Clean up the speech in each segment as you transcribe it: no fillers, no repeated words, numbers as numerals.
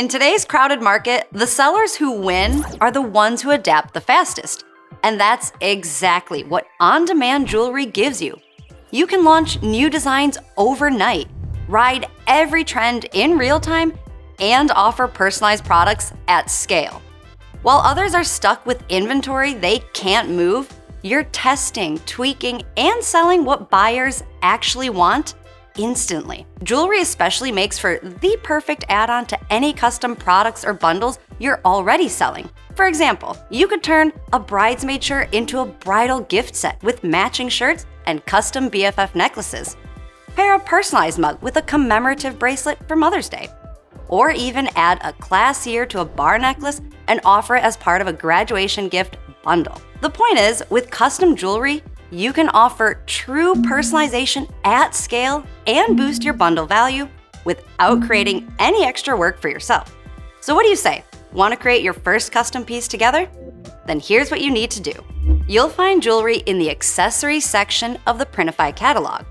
In today's crowded market, the sellers who win are the ones who adapt the fastest. And that's exactly what on-demand jewelry gives you. You can launch new designs overnight, ride every trend in real time, and offer personalized products at scale. While others are stuck with inventory they can't move, you're testing, tweaking, and selling what buyers actually want instantly. Jewelry especially makes for the perfect add-on to any custom products or bundles you're already selling. For example, you could turn a bridesmaid shirt into a bridal gift set with matching shirts and custom BFF necklaces. Pair a personalized mug with a commemorative bracelet for Mother's Day. Or even add a classier to a bar necklace and offer it as part of a graduation gift bundle. The point is, with custom jewelry, you can offer true personalization at scale and boost your bundle value without creating any extra work for yourself. So what do you say? Want to create your first custom piece together? Then here's what you need to do. You'll find jewelry in the accessories section of the Printify catalog.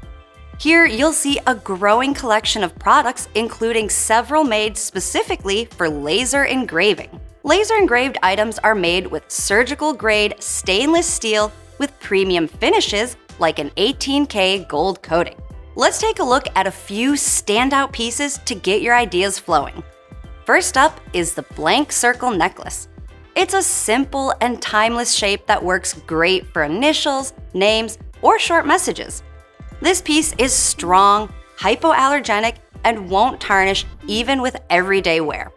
Here, you'll see a growing collection of products, including several made specifically for laser engraving. Laser engraved items are made with surgical-grade stainless steel with premium finishes like an 18K gold coating. Let's take a look at a few standout pieces to get your ideas flowing. First up is the blank circle necklace. It's a simple and timeless shape that works great for initials, names, or short messages. This piece is strong, hypoallergenic, and won't tarnish even with everyday wear.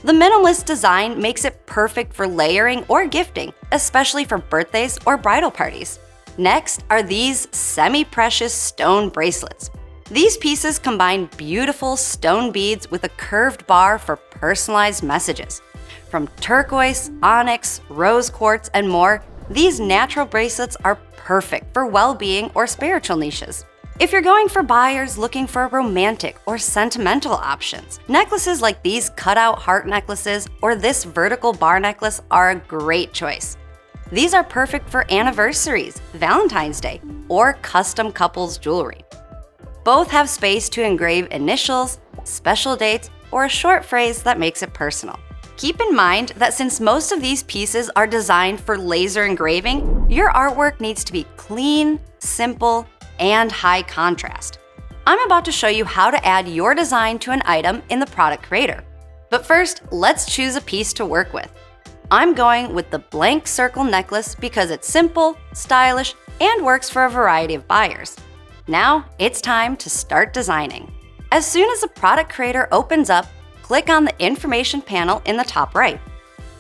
The minimalist design makes it perfect for layering or gifting, especially for birthdays or bridal parties. Next are these semi-precious stone bracelets. These pieces combine beautiful stone beads with a curved bar for personalized messages. From turquoise, onyx, rose quartz, and more, these natural bracelets are perfect for well-being or spiritual niches. If you're going for buyers looking for romantic or sentimental options, necklaces like these cutout heart necklaces or this vertical bar necklace are a great choice. These are perfect for anniversaries, Valentine's Day, or custom couples jewelry. Both have space to engrave initials, special dates, or a short phrase that makes it personal. Keep in mind that since most of these pieces are designed for laser engraving, your artwork needs to be clean, simple, and high contrast. I'm about to show you how to add your design to an item in the product creator. But first, let's choose a piece to work with. I'm going with the blank circle necklace because it's simple, stylish, and works for a variety of buyers. Now, it's time to start designing. As soon as the product creator opens up, click on the information panel in the top right.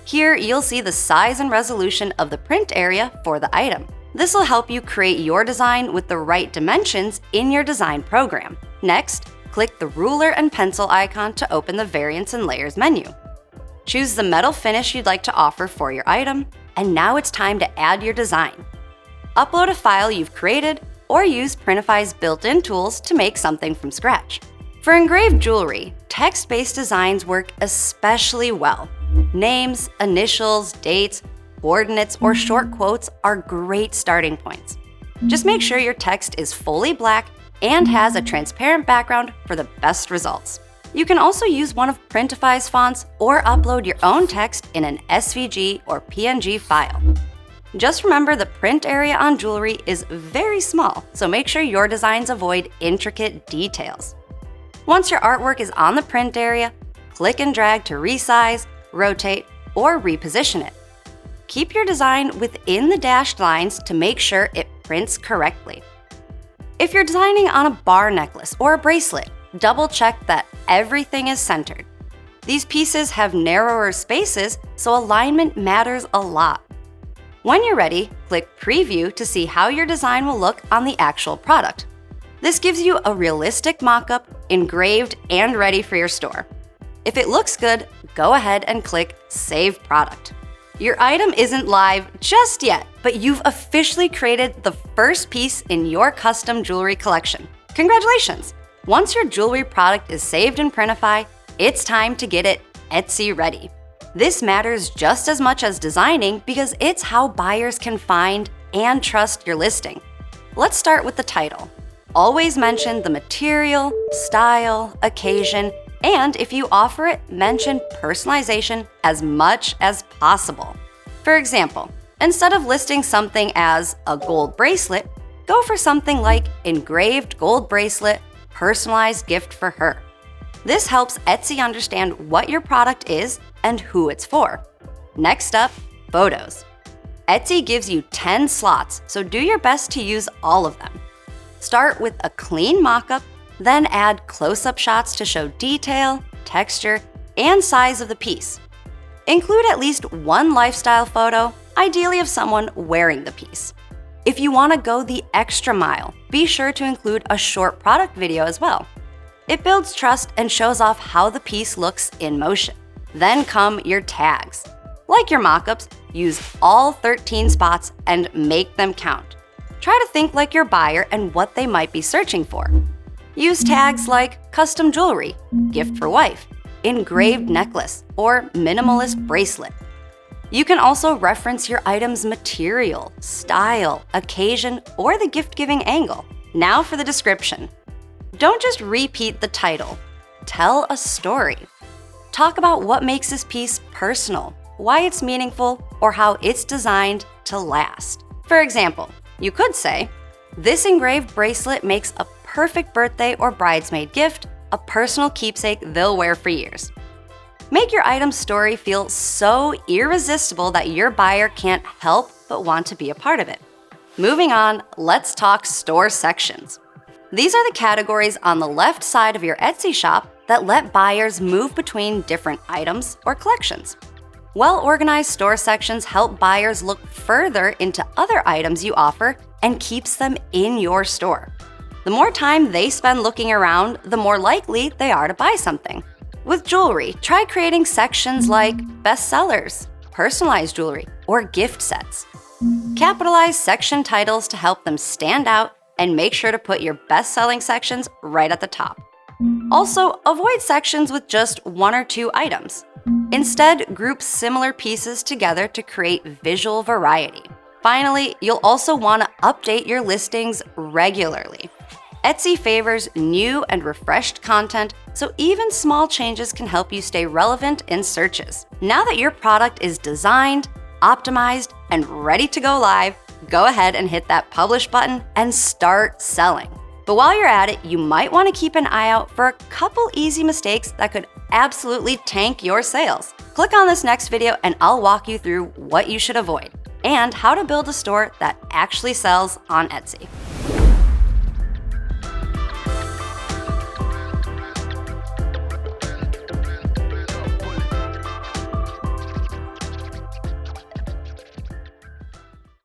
Here, you'll see the size and resolution of the print area for the item. This will help you create your design with the right dimensions in your design program. Next, click the ruler and pencil icon to open the Variants and Layers menu. Choose the metal finish you'd like to offer for your item, and now it's time to add your design. Upload a file you've created or use Printify's built-in tools to make something from scratch. For engraved jewelry, text-based designs work especially well. Names, initials, dates, coordinates, or short quotes are great starting points. Just make sure your text is fully black and has a transparent background for the best results. You can also use one of Printify's fonts or upload your own text in an SVG or PNG file. Just remember the print area on jewelry is very small, so make sure your designs avoid intricate details. Once your artwork is on the print area, click and drag to resize, rotate, or reposition it. Keep your design within the dashed lines to make sure it prints correctly. If you're designing on a bar necklace or a bracelet, double-check that everything is centered. These pieces have narrower spaces, so alignment matters a lot. When you're ready, click Preview to see how your design will look on the actual product. This gives you a realistic mock-up, engraved and ready for your store. If it looks good, go ahead and click Save Product. Your item isn't live just yet, but you've officially created the first piece in your custom jewelry collection. Congratulations! Once your jewelry product is saved in Printify, it's time to get it Etsy ready. This matters just as much as designing because it's how buyers can find and trust your listing. Let's start with the title. Always mention the material, style, occasion, And if you offer it, mention personalization as much as possible. For example, instead of listing something as a gold bracelet, go for something like engraved gold bracelet, personalized gift for her. This helps Etsy understand what your product is and who it's for. Next up, photos. Etsy gives you 10 slots, so do your best to use all of them. Start with a clean mockup, then add close-up shots to show detail, texture, and size of the piece. Include at least one lifestyle photo, ideally of someone wearing the piece. If you want to go the extra mile, be sure to include a short product video as well. It builds trust and shows off how the piece looks in motion. Then come your tags. Like your mockups, use all 13 spots and make them count. Try to think like your buyer and what they might be searching for. Use tags like custom jewelry, gift for wife, engraved necklace, or minimalist bracelet. You can also reference your item's material, style, occasion, or the gift-giving angle. Now for the description. Don't just repeat the title. Tell a story. Talk about what makes this piece personal, why it's meaningful, or how it's designed to last. For example, you could say, "This engraved bracelet makes a perfect birthday or bridesmaid gift, a personal keepsake they'll wear for years." Make your item's story feel so irresistible that your buyer can't help but want to be a part of it. Moving on, let's talk store sections. These are the categories on the left side of your Etsy shop that let buyers move between different items or collections. Well-organized store sections help buyers look further into other items you offer and keeps them in your store. The more time they spend looking around, the more likely they are to buy something. With jewelry, try creating sections like bestsellers, personalized jewelry, or gift sets. Capitalize section titles to help them stand out and make sure to put your best-selling sections right at the top. Also, avoid sections with just one or two items. Instead, group similar pieces together to create visual variety. Finally, you'll also want to update your listings regularly. Etsy favors new and refreshed content, so even small changes can help you stay relevant in searches. Now that your product is designed, optimized, and ready to go live, go ahead and hit that publish button and start selling. But while you're at it, you might want to keep an eye out for a couple easy mistakes that could absolutely tank your sales. Click on this next video and I'll walk you through what you should avoid and how to build a store that actually sells on Etsy.